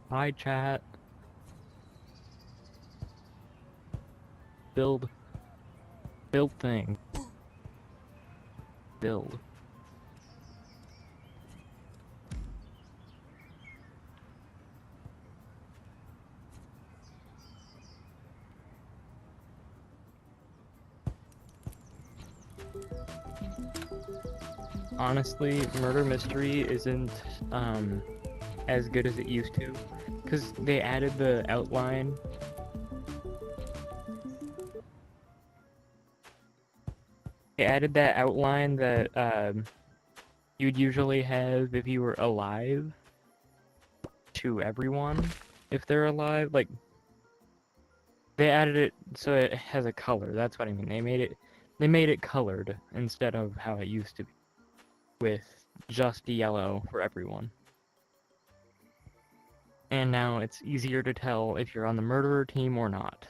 Hi, chat. Build. Build thing. Build. Honestly, Murder Mystery isn't, as good as it used to. Because they added the outline. They added that outline that, you'd usually have if you were alive to everyone. If they're alive, like, they added it so it has a color. That's what I mean. They made it colored instead of how it used to be, with just yellow for everyone. And now it's easier to tell if you're on the murderer team or not.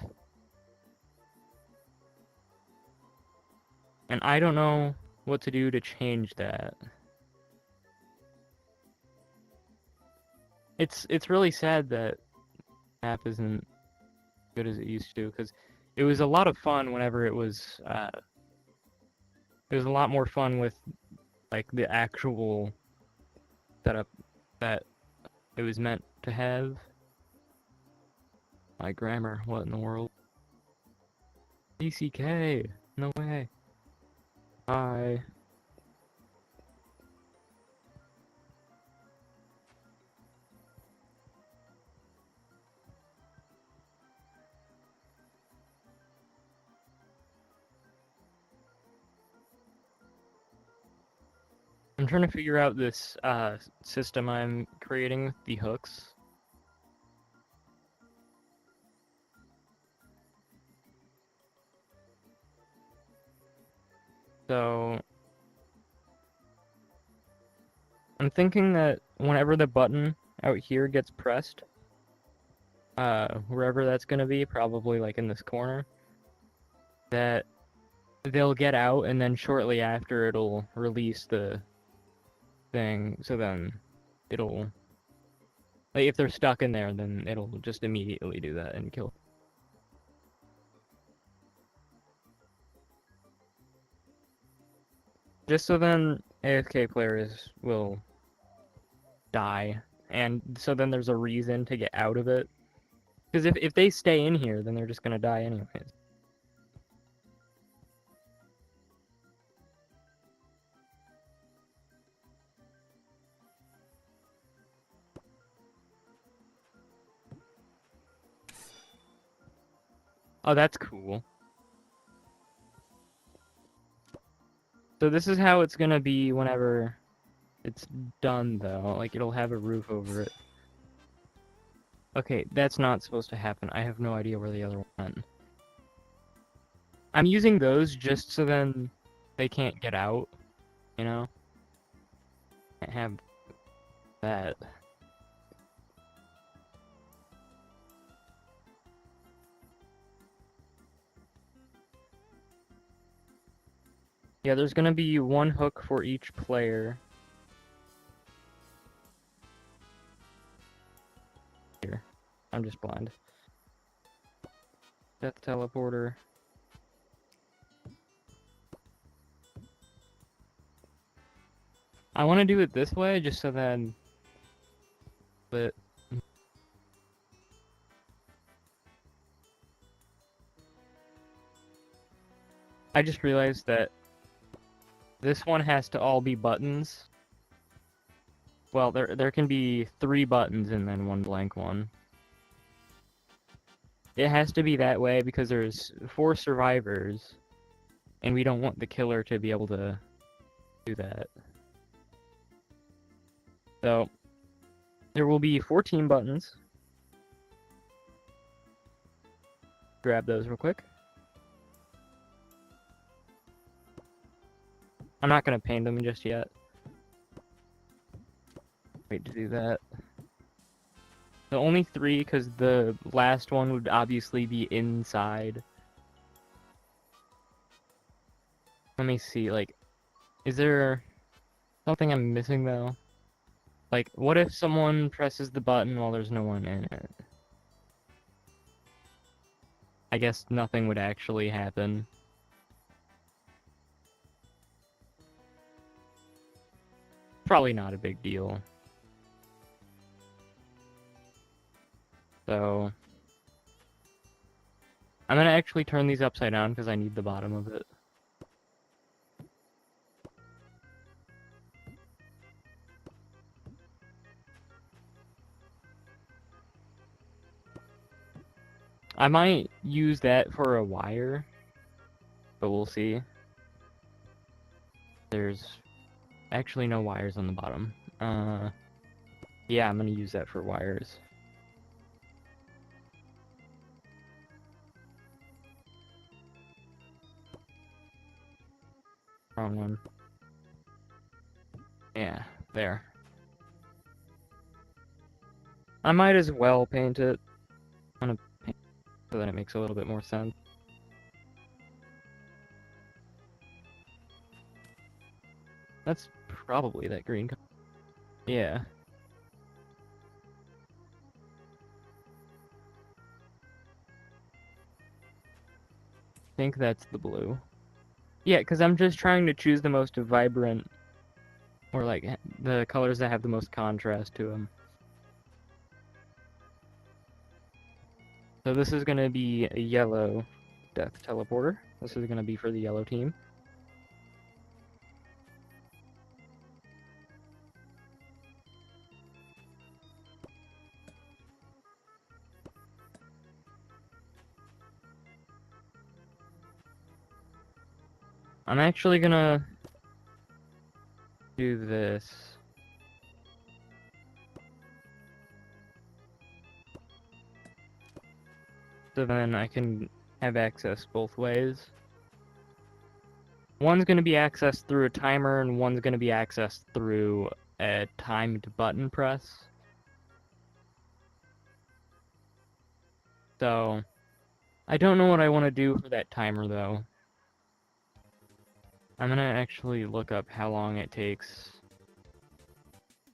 And I don't know what to do to change that. It's really sad that app isn't good as it used to, because it was a lot of fun whenever it was a lot more fun with like the actual setup that it was meant to have. My grammar, what in the world? DCK, no way. Hi. I'm trying to figure out this system I'm creating with the hooks. So I'm thinking that whenever the button out here gets pressed, wherever that's gonna be, probably like in this corner, that they'll get out, and then shortly after it'll release the thing, so then it'll, like, if they're stuck in there, then it'll just immediately do that and kill. Just so then AFK players will die, and so then there's a reason to get out of it. Because if they stay in here, then they're just gonna die anyways. Oh, that's cool. So this is how it's gonna be whenever it's done, though. Like, it'll have a roof over it. Okay, that's not supposed to happen. I have no idea where the other one went. I'm using those just so then they can't get out, you know? Can't have that. Yeah, there's gonna be one hook for each player. Here. I'm just blind. Death teleporter. I want to do it this way just so then... But... I just realized that this one has to all be buttons. Well, there can be 3 buttons and then 1 blank one. It has to be that way because there's 4 survivors, and we don't want the killer to be able to do that. So, there will be 14 buttons. Grab those real quick. I'm not going to paint them just yet. Wait to do that. So only 3, because the last one would obviously be inside. Let me see, like, is there something I'm missing, though? Like, what if someone presses the button while there's no one in it? I guess nothing would actually happen. Probably not a big deal. So, I'm gonna actually turn these upside down because I need the bottom of it. I might use that for a wire, but we'll see. There's actually no wires on the bottom. Yeah, I'm gonna use that for wires. Wrong one. Yeah, there. I might as well paint it. I'm gonna paint it so that it makes a little bit more sense. That's probably that green color. Yeah. I think that's the blue. Yeah, because I'm just trying to choose the most vibrant, or like the colors that have the most contrast to them. So this is going to be a yellow death teleporter. This is going to be for the yellow team. I'm actually going to do this. So then I can have access both ways. One's going to be accessed through a timer, and one's going to be accessed through a timed button press. So, I don't know what I want to do for that timer, though. I'm going to actually look up how long it takes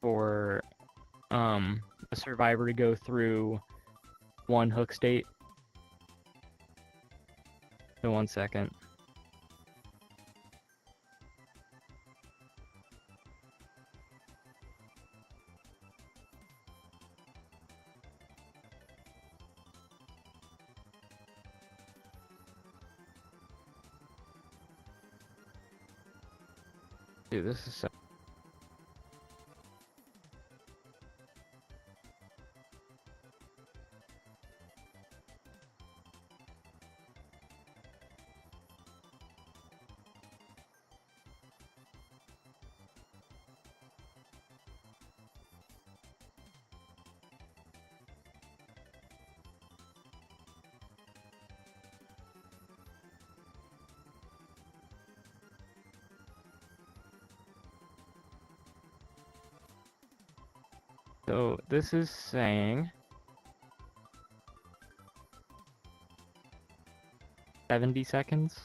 for a survivor to go through one hook state. So 1 second. Dude, this is so... So this is saying 70 seconds.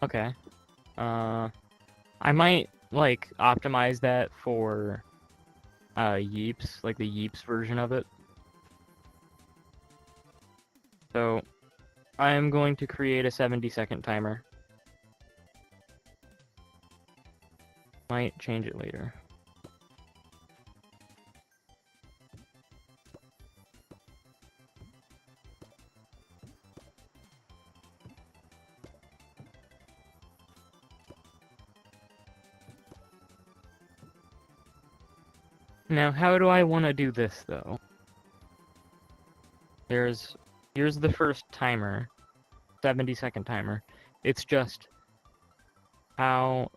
Okay. I might like optimize that for Yeeps, like the Yeeps version of it. So I am going to create a 70-second timer. Might change it later. Now, how do I want to do this, though? Here's the first timer, 70-second timer. It's just how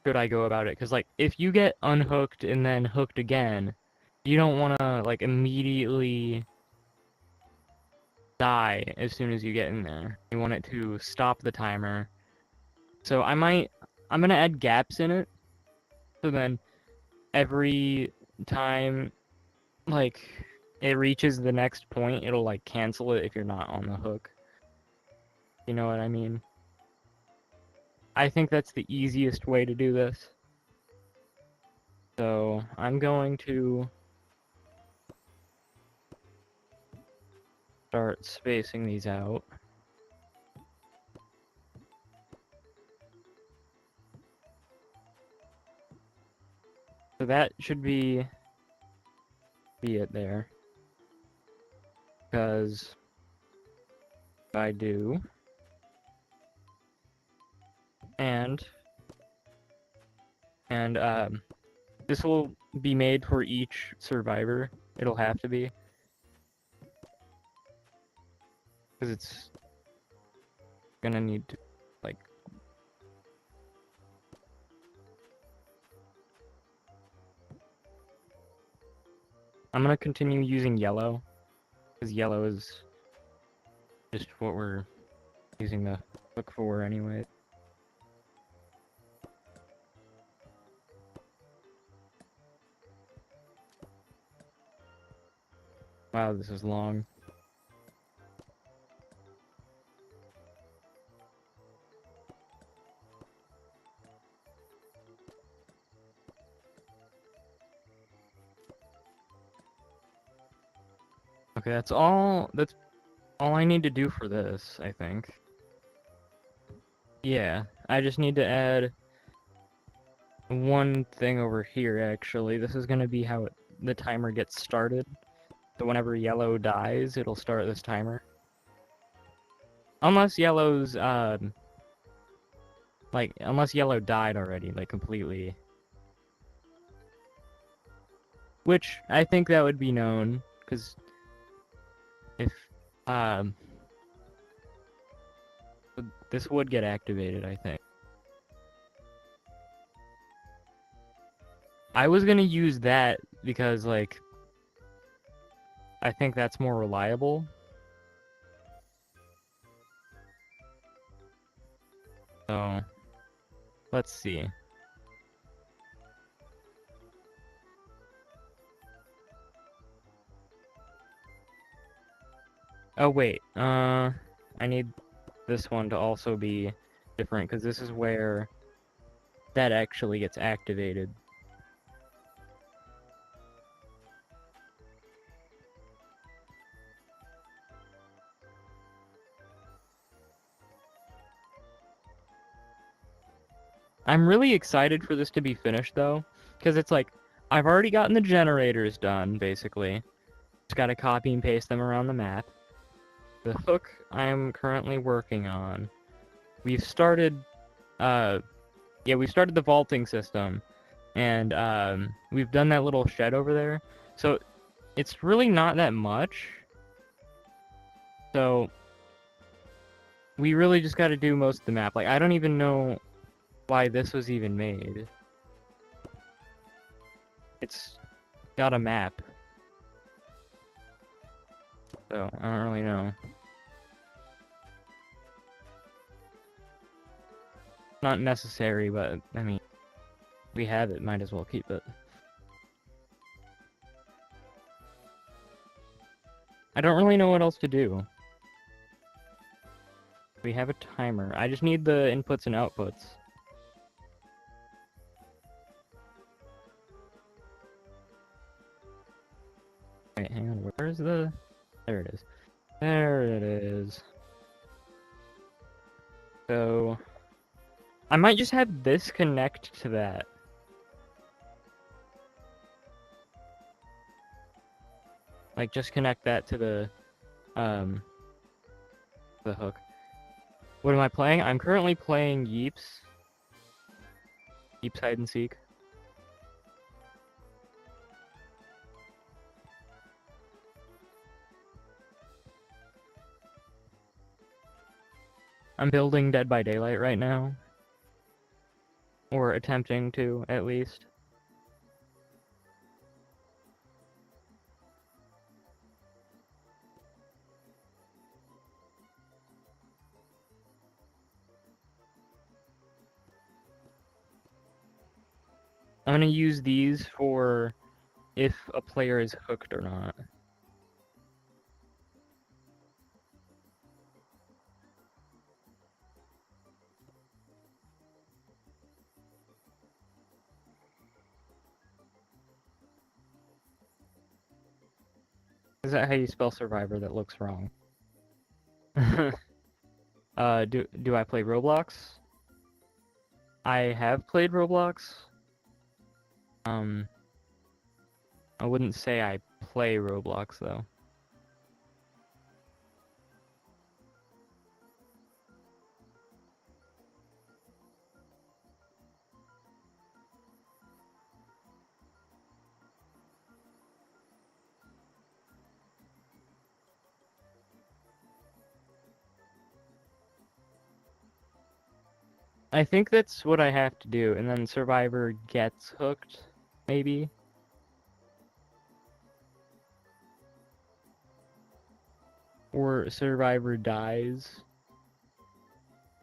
should I go about it? Because, like, if you get unhooked and then hooked again, you don't want to, like, immediately die as soon as you get in there. You want it to stop the timer. So I'm going to add gaps in it. So then every time, like, it reaches the next point, it'll like cancel it if you're not on the hook. You know what I mean? I think that's the easiest way to do this. So I'm going to start spacing these out. So that should be it there. Because if I do, and this will be made for each survivor. It'll have to be. Because it's gonna need to, like... I'm gonna continue using yellow. Because yellow is just what we're using the hook for anyway. Wow, this is long. Okay, that's all I need to do for this, I think. Yeah, I just need to add one thing over here, actually. This is gonna be how the timer gets started. So whenever yellow dies, it'll start this timer. Unless yellow's, unless yellow died already, like, completely. Which, I think that would be known, because if, this would get activated, I think. I was gonna use that because, like, I think that's more reliable. So, let's see. Oh, wait, I need this one to also be different, because this is where that actually gets activated. I'm really excited for this to be finished, though, because it's like, I've already gotten the generators done, basically. Just gotta copy and paste them around the map. The hook I'm currently working on. We've started, we started the vaulting system, and we've done that little shed over there. So it's really not that much. So we really just got to do most of the map. Like, I don't even know why this was even made. It's got a map. So I don't really know. Not necessary, but I mean, we have it, might as well keep it. I don't really know what else to do. We have a timer. I just need the inputs and outputs. Wait, hang on, where's the... There it is. There it is. So... I might just have this connect to that. Like, just connect that to the hook. What am I playing? I'm currently playing Yeeps. Yeeps Hide and Seek. I'm building Dead by Daylight right now. Or attempting to, at least. I'm gonna use these for if a player is hooked or not. Is that how you spell survivor? That looks wrong. Do I play Roblox? I have played Roblox. I wouldn't say I play Roblox though. I think that's what I have to do, and then Survivor gets hooked, maybe? Or Survivor dies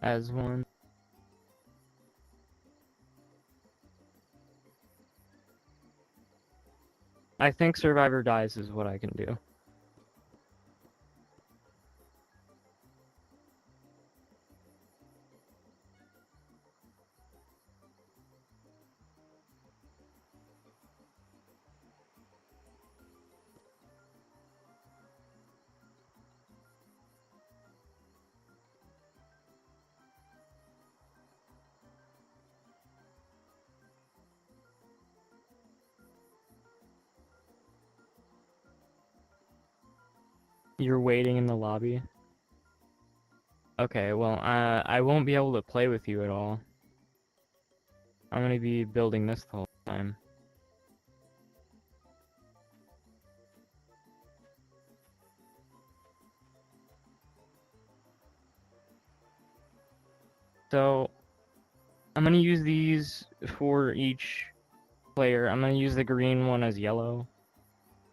as one. I think Survivor dies is what I can do. You're waiting in the lobby? Okay, well, I won't be able to play with you at all. I'm gonna be building this the whole time. So, I'm gonna use these for each player. I'm gonna use the green one as yellow.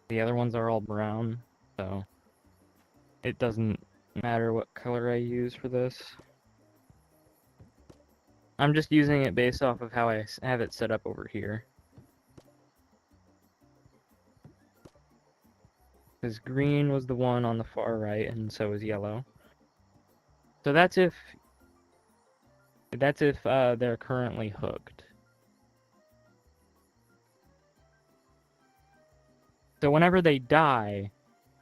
The other ones are all brown, so it doesn't matter what color I use for this. I'm just using it based off of how I have it set up over here. Because green was the one on the far right, and so is yellow. So that's if they're currently hooked. So whenever they die,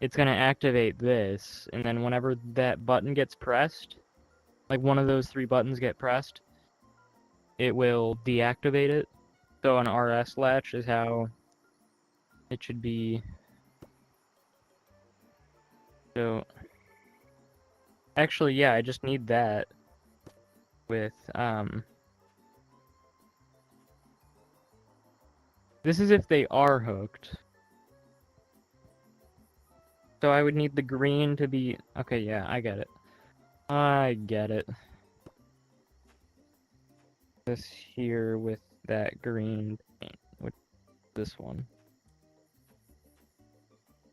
it's gonna activate this, and then whenever that button gets pressed, like one of those three buttons get pressed, it will deactivate it. So an RS latch is how it should be. So actually, yeah, I just need that with this is if they are hooked. So I would need the green to be okay, yeah, I get it. I get it. This here with that green paint, with this one.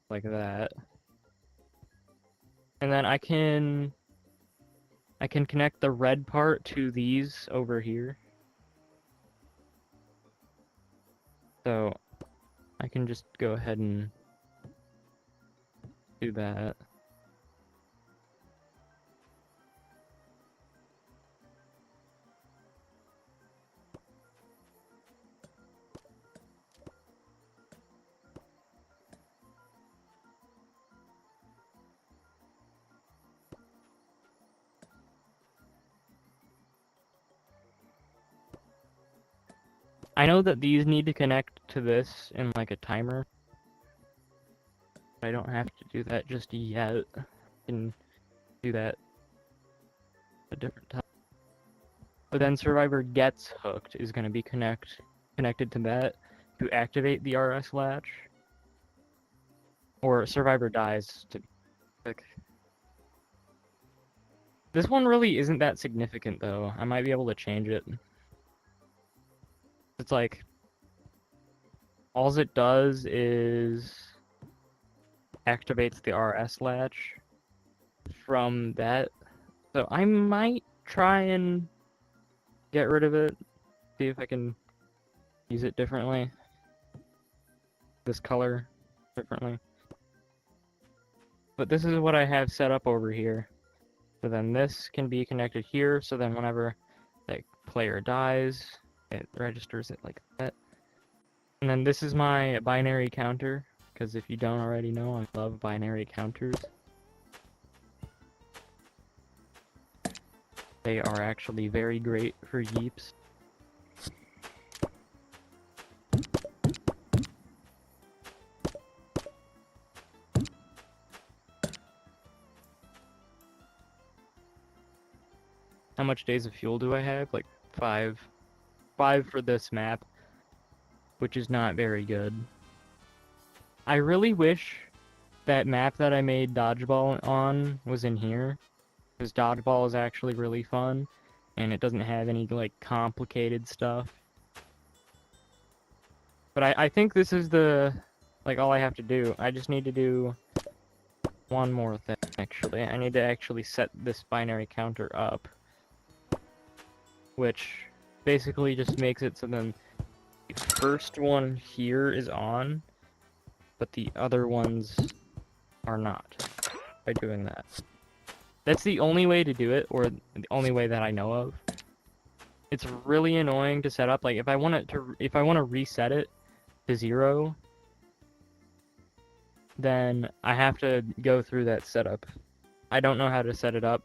Like that. And then I can connect the red part to these over here. So I can just go ahead and do that. I know that these need to connect to this in like a timer. I don't have to do that just yet. I can do that a different time. But then Survivor gets hooked is going to be connected to that to activate the RS latch. Or Survivor dies to click. This one really isn't that significant though. I might be able to change it. It's like all it does is activates the RS latch from that. So I might try and get rid of it. See if I can use it differently. This color differently. But this is what I have set up over here. So then this can be connected here. So then whenever that player dies, it registers it like that. And then this is my binary counter because if you don't already know, I love binary counters. They are actually very great for Yeeps. How much days of fuel do I have? Like 5. 5 for this map, which is not very good. I really wish that map that I made Dodgeball on was in here, because Dodgeball is actually really fun, and it doesn't have any, like, complicated stuff. But I think this is the, like, all I have to do. I just need to do one more thing, actually. I need to actually set this binary counter up, which basically just makes it so then the first one here is on, but the other ones are not, by doing that. That's the only way to do it, or the only way that I know of. It's really annoying to set up. Like, if I want to reset it to 0, then I have to go through that setup. I don't know how to set it up.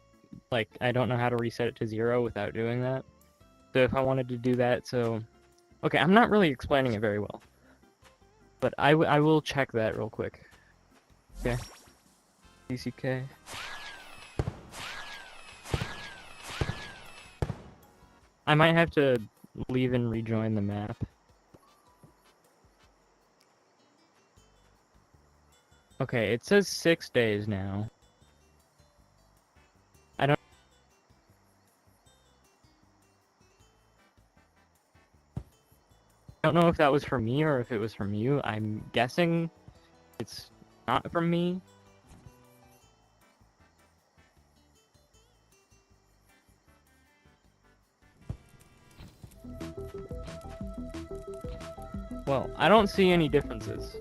Like, I don't know how to reset it to 0 without doing that. So if I wanted to do that, okay, I'm not really explaining it very well, but I will check that real quick. Okay. DCK. I might have to leave and rejoin the map. Okay, it says 6 days now. I don't know if that was from me or if it was from you. I'm guessing it's not from me. Well, I don't see any differences.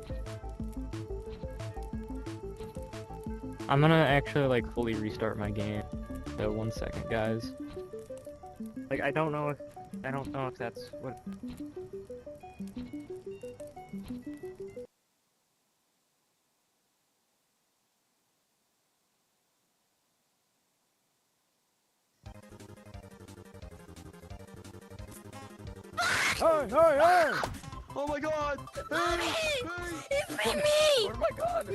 I'm gonna actually, like, fully restart my game. So, 1 second, guys. Like, I don't know if that's what... Hey, hey, hey! Oh my god! Hey! It's me! Oh my god!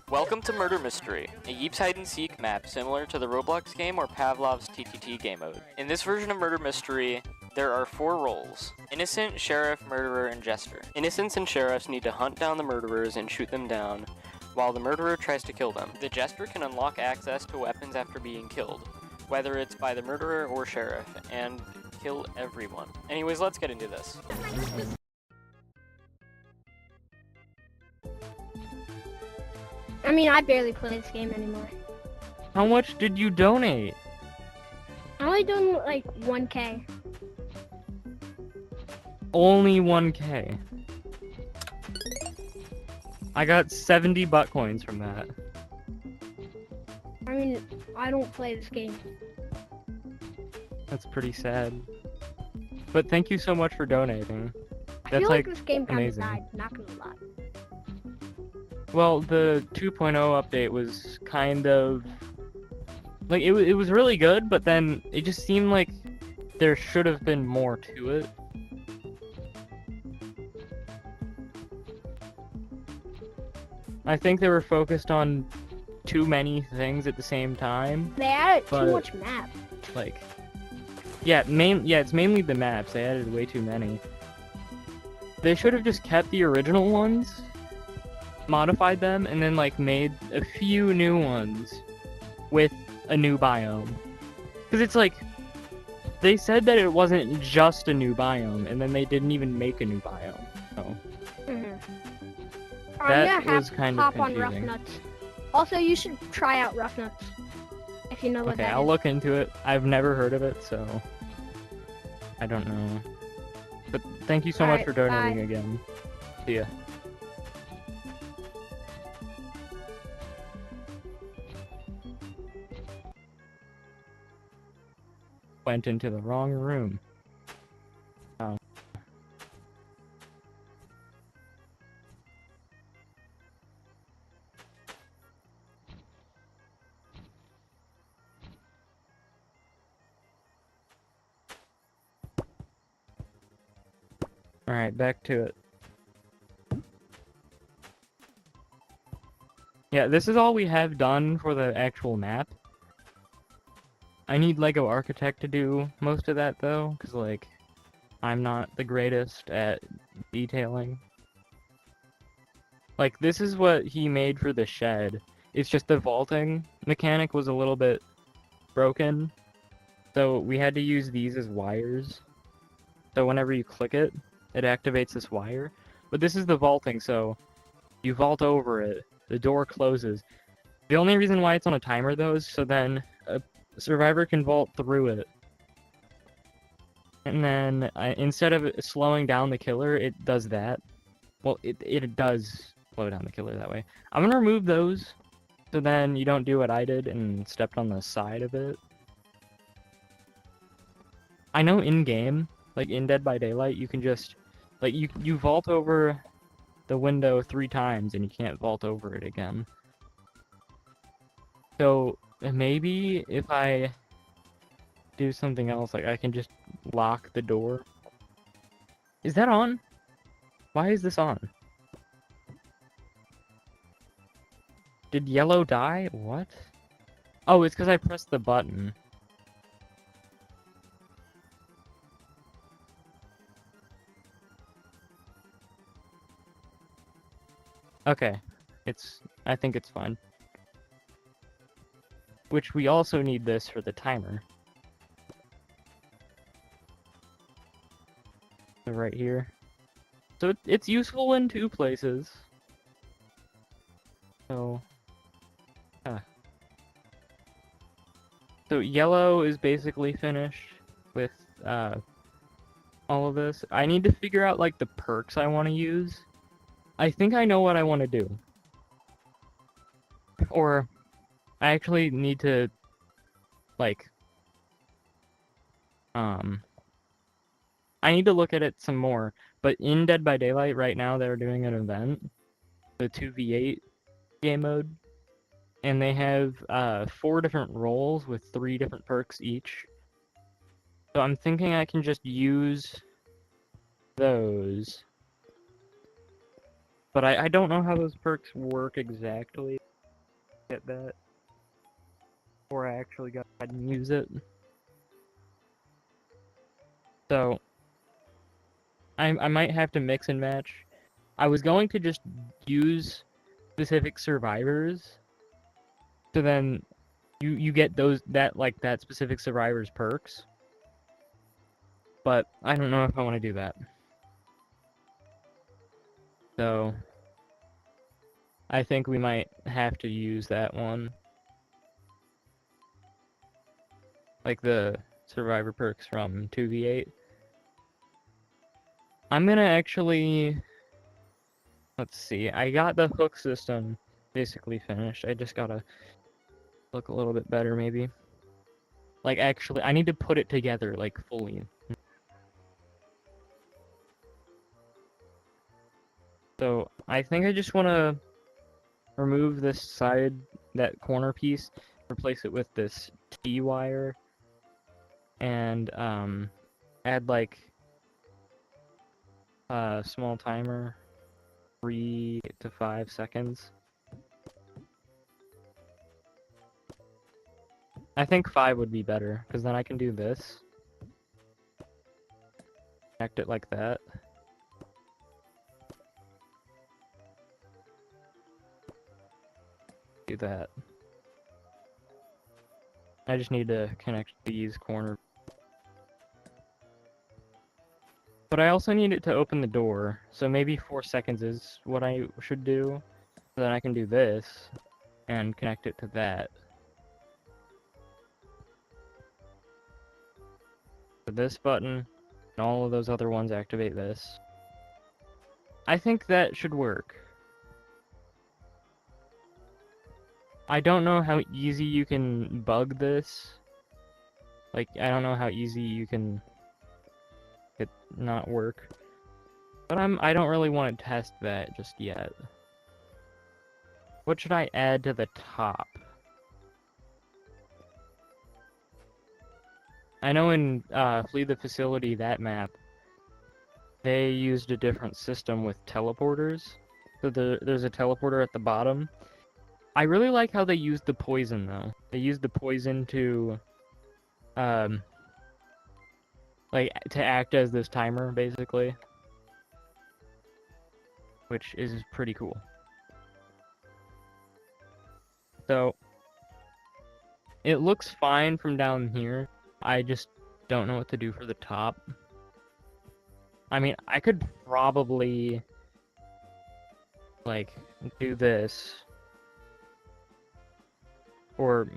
Welcome to Murder Mystery, a Yeeps hide-and-seek map similar to the Roblox game or Pavlov's TTT game mode. In this version of Murder Mystery, there are 4 roles: Innocent, Sheriff, Murderer, and Jester. Innocents and Sheriffs need to hunt down the murderers and shoot them down, while the murderer tries to kill them. The Jester can unlock access to weapons after being killed, whether it's by the murderer or Sheriff, and kill everyone. Anyways, let's get into this. I mean, I barely play this game anymore. How much did you donate? I only done like 1K. Only 1K. I got 70 butt coins from that. I mean, I don't play this game. That's pretty sad. But thank you so much for donating. I feel like this game kind of amazing. died, not gonna lie. Well, the 2.0 update was kind of... like, it was really good, but then it just seemed like there should have been more to it. I think they were focused on too many things at the same time. They added But, too much map. Like, yeah, it's mainly the maps. They added way too many. They should have just kept the original ones, modified them, and then, like, made a few new ones with a new biome. Because it's like, they said that it wasn't just a new biome, and then they didn't even make a new biome. So, that was kind of hop on Rough confusing. Nuts. Also, you should try out Rough Nuts if you know what Okay, that I'll is. look into it. I've never heard of it, so I don't know. But thank you so much Alright, for donating bye. again. See ya. Went into the wrong room. Oh. Alright, back to it. Yeah, this is all we have done for the actual map. I need Lego Architect to do most of that, though, because, like, I'm not the greatest at detailing. Like, this is what he made for the shed. It's just the vaulting mechanic was a little bit broken, so we had to use these as wires. So whenever you click it, it activates this wire. But this is the vaulting, so you vault over it, the door closes. The only reason why it's on a timer, though, is so then a survivor can vault through it. And then, instead of it slowing down the killer, it does that. Well, it does slow down the killer that way. I'm gonna remove those, so then you don't do what I did and stepped on the side of it. I know in-game, like in Dead by Daylight, you can just, like, you vault over the window 3 times and you can't vault over it again. So, maybe if I do something else, like I can just lock the door. Is that on? Why is this on? Did yellow die? What? Oh, it's because I pressed the button. Okay. I think it's fine. Which we also need this for the timer. So right here. So it's useful in 2 places. So, yeah. So yellow is basically finished with all of this. I need to figure out like the perks I want to use. I think I know what I want to do. Or I actually need to like I need to look at it some more. But in Dead by Daylight right now they're doing an event, the 2v8 game mode, and they have 4 different roles with 3 different perks each. So I'm thinking I can just use those. But I don't know how those perks work exactly. Get that. Before I actually go ahead and use it. So I might have to mix and match. I was going to just use specific survivors. So then you get that specific survivor's perks. But I don't know if I want to do that. So I think we might have to use that one. Like the survivor perks from 2v8. I'm gonna actually... Let's see, I got the hook system basically finished. I just gotta look a little bit better, maybe. Like, actually, I need to put it together, like, fully. So, I think I just want to remove this side, that corner piece, replace it with this T-wire, and, add, like, a small timer, 3 to 5 seconds. I think 5 would be better, because then I can do this. Connect it like that. Do that. I just need to connect these corner. But I also need it to open the door, so maybe 4 seconds is what I should do. So then I can do this, and connect it to that. So this button, and all of those other ones activate this. I think that should work. I don't know how easy you can bug this. Like, I don't know how easy you can it not work. But I don't really want to test that just yet. What should I add to the top? I know in Flee the Facility, that map, they used a different system with teleporters. So there's a teleporter at the bottom. I really like how they used the poison, though. They used the poison to, like, to act as this timer, basically. Which is pretty cool. So, it looks fine from down here. I just don't know what to do for the top. I mean, I could probably, like, do this. Or,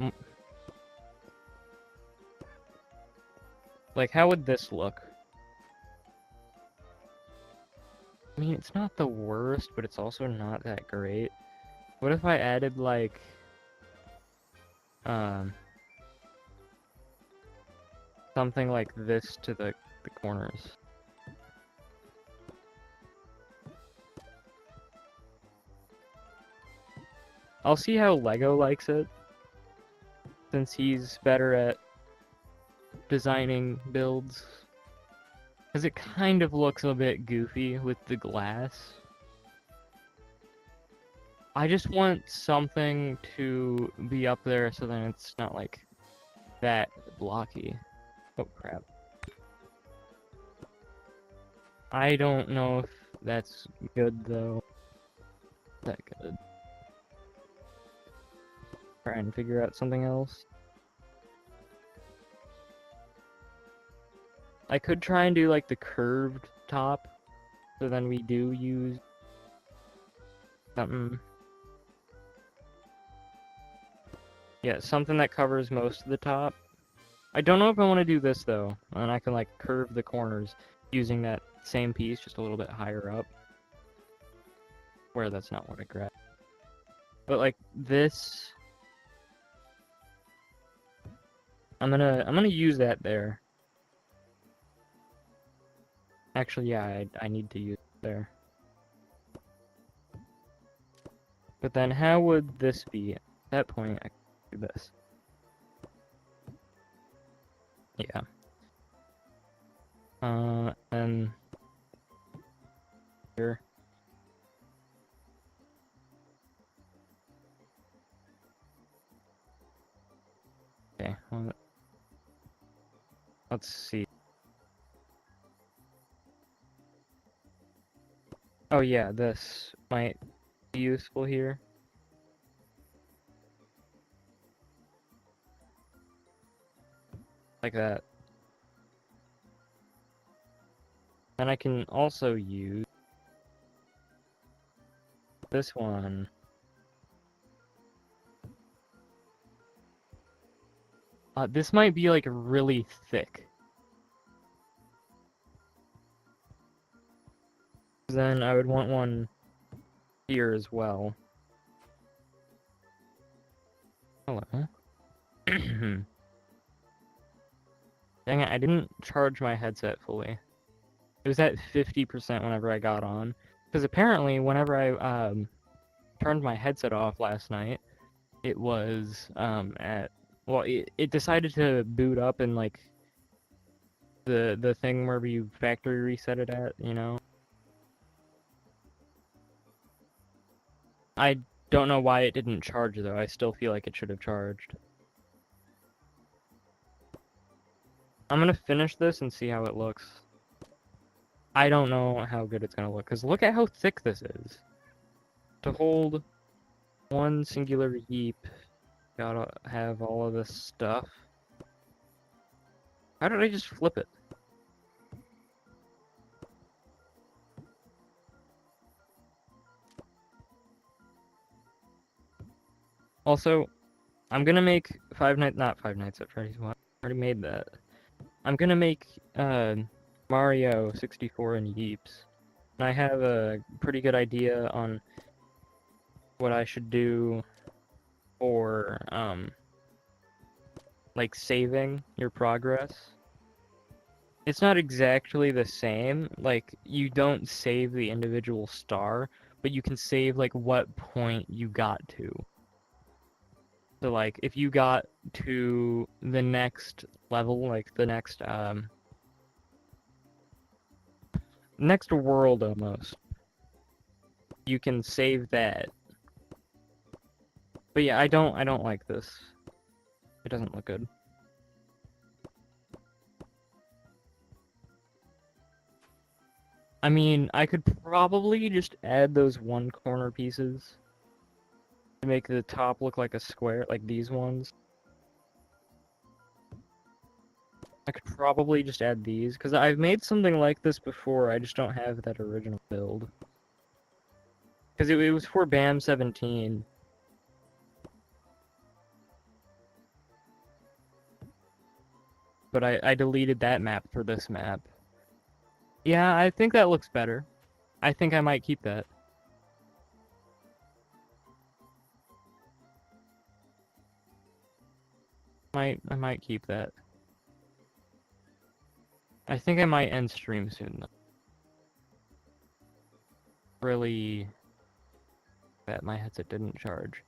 like, how would this look? I mean, it's not the worst, but it's also not that great. What if I added, like, something like this to the corners? I'll see how Lego likes it, since he's better at designing builds. Because it kind of looks a bit goofy with the glass. I just want something to be up there so then it's not like that blocky. Oh crap. I don't know if that's good though. That good. Try and figure out something else. I could try and do like the curved top, so then we do use something. Yeah, something that covers most of the top. I don't know if I want to do this though, and I can like curve the corners using that same piece just a little bit higher up. Where that's not what I grabbed. But like this, I'm gonna use that there. Actually, yeah, I need to use it there. But then how would this be? At that point, I could do this. Yeah. And here. Okay, well, let's see. Oh yeah, this might be useful here. Like that. And I can also use this one. This might be like really thick. Then I would want one here as well. Hello. Dang it, I didn't charge my headset fully. It was at 50% whenever I got on. Because apparently, whenever I turned my headset off last night, it was at... Well, it decided to boot up in, like, the thing where you factory reset it at, you know? I don't know why it didn't charge, though. I still feel like it should have charged. I'm gonna finish this and see how it looks. I don't know how good it's gonna look, because look at how thick this is. To hold one singular heap, gotta have all of this stuff. How did I just flip it? Also, I'm gonna make not Five Nights at Freddy's. What? I already made that. I'm gonna make Mario 64 and Yeeps. And I have a pretty good idea on what I should do for like saving your progress. It's not exactly the same. Like you don't save the individual star, but you can save like what point you got to. So like if you got to the next level, like the next next world almost. You can save that. But yeah, I don't like this. It doesn't look good. I mean, I could probably just add those one corner pieces to make the top look like a square, like these ones. I could probably just add these, because I've made something like this before, I just don't have that original build. Because it was for BAM 17. But I deleted that map for this map. Yeah, I think that looks better. I think I might keep that. I might keep that. I think I might end stream soon, though. Really... that my headset didn't charge.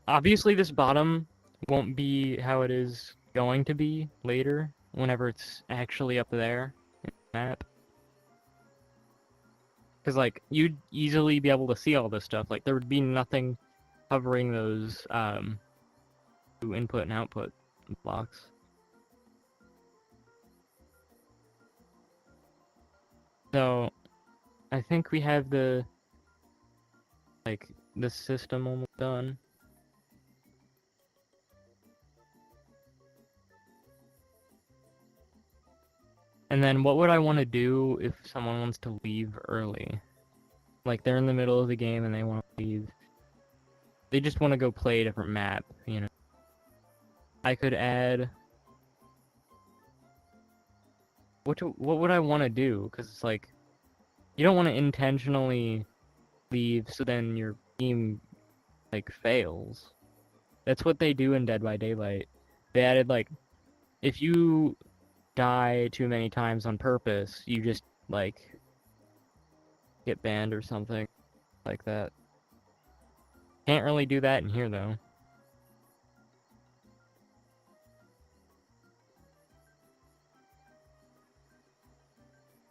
Obviously, this bottom won't be how it is going to be later, whenever it's actually up there in the map. Because, like, you'd easily be able to see all this stuff. Like, there would be nothing covering those, input and output blocks. So, I think we have the system almost done. And then what would I want to do if someone wants to leave early? Like, they're in the middle of the game and they want to leave. They just want to go play a different map, you know? I could add... What would I want to do? Because it's like, you don't want to intentionally leave so then your team, like, fails. That's what they do in Dead by Daylight. They added, like, if you die too many times on purpose, you just, like, get banned or something like that. Can't really do that in here, though.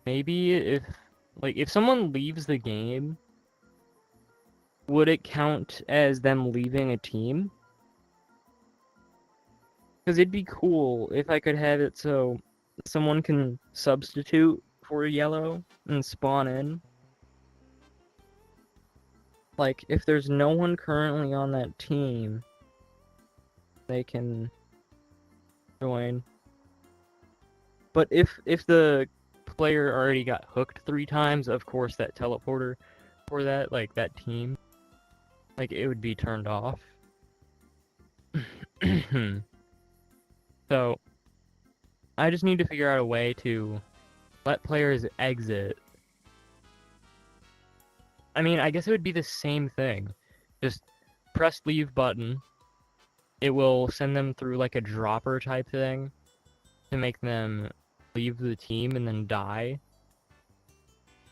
Maybe if someone leaves the game, would it count as them leaving a team? Because it'd be cool if I could have it so someone can substitute for yellow and spawn in. Like, if there's no one currently on that team, they can join. But if the player already got hooked 3 times, of course that teleporter for that, like, that team, like, it would be turned off. So, I just need to figure out a way to let players exit. I mean, I guess it would be the same thing. Just press leave button. It will send them through, like, a dropper type thing to make them leave the team and then die.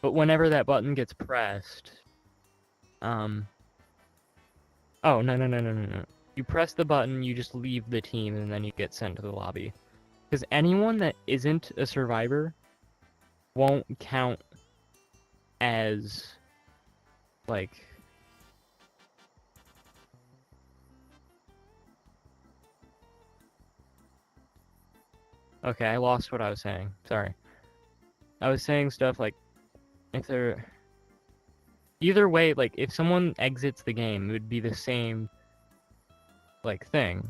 But whenever that button gets pressed, oh, no. You press the button, you just leave the team, and then you get sent to the lobby. Because anyone that isn't a survivor won't count as, like... Okay, I lost what I was saying. Sorry. I was saying stuff like, if they're... Either way, like, if someone exits the game, it would be the same, like, thing.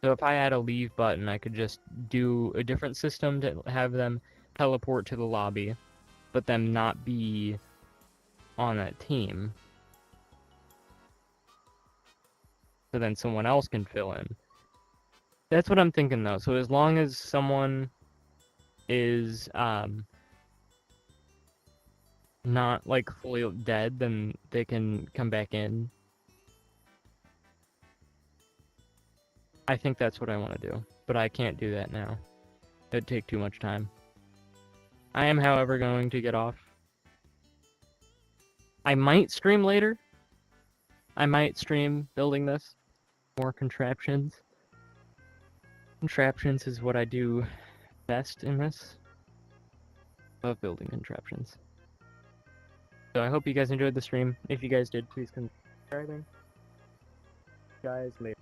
So if I add a leave button, I could just do a different system to have them teleport to the lobby, but them not be on that team. So then someone else can fill in. That's what I'm thinking, though. So as long as someone is, not, like, fully dead, then they can come back in. I think that's what I want to do, but I can't do that now. It'd take too much time. I am, however, going to get off. I might stream later. I might stream building this. More contraptions. Contraptions is what I do best in this. I love building contraptions. So I hope you guys enjoyed the stream. If you guys did, please consider subscribing. Guys, later.